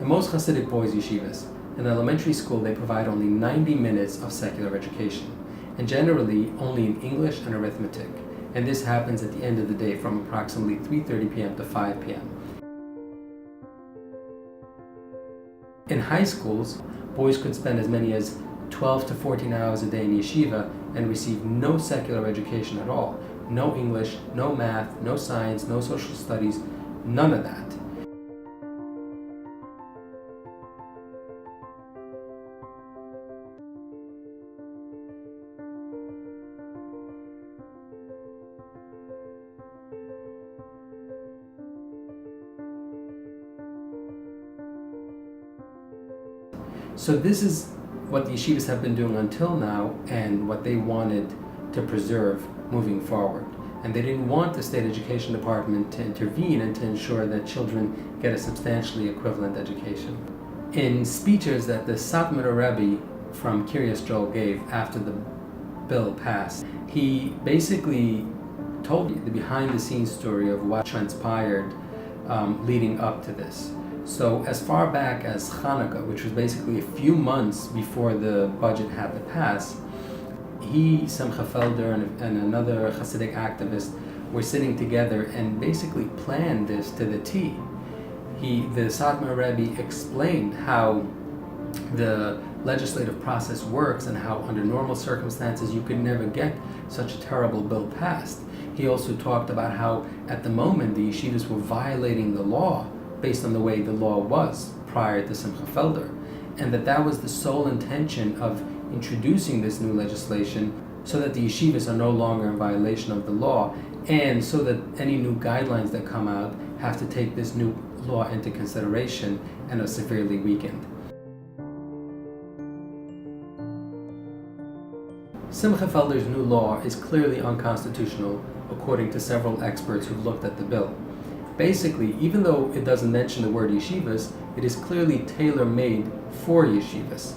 In most Hasidic boys' yeshivas, in elementary school they provide only 90 minutes of secular education, and generally only in English and arithmetic, and this happens at the end of the day from approximately 3:30 p.m. to 5 p.m. In high schools, boys could spend as many as 12 to 14 hours a day in yeshiva and receive no secular education at all. No English, no math, no science, no social studies, none of that. So this is what the yeshivas have been doing until now and what they wanted to preserve moving forward. And they didn't want the state education department to intervene and to ensure that children get a substantially equivalent education. In speeches that the Satmar Rebbe from Kiryas Joel gave after the bill passed, he basically told the behind-the-scenes story of what transpired leading up to this. So as far back as Hanukkah, which was basically a few months before the budget had to pass, he, Simcha Felder, and another Hasidic activist were sitting together and basically planned this to the T. The Satmar Rebbe explained how the legislative process works and how under normal circumstances you could never get such a terrible bill passed. He also talked about how at the moment the yeshivas were violating the law based on the way the law was prior to Simcha Felder, and that was the sole intention of introducing this new legislation so that the yeshivas are no longer in violation of the law, and so that any new guidelines that come out have to take this new law into consideration and are severely weakened. Simcha Felder's new law is clearly unconstitutional according to several experts who've looked at the bill. Basically, even though it doesn't mention the word yeshivas, it is clearly tailor-made for yeshivas.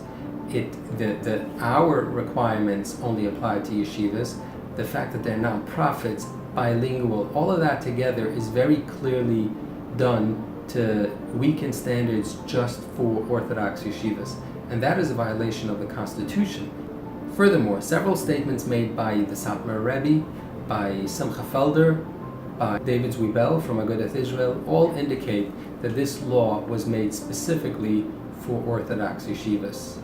Our requirements only apply to yeshivas. The fact that they're non-profits, bilingual, all of that together is very clearly done to weaken standards just for Orthodox yeshivas, and that is a violation of the Constitution. Furthermore, several statements made by the Satmar Rebbe, by Simcha Felder, by David Zwiebel from Agudath Israel, all indicate that this law was made specifically for Orthodox yeshivas.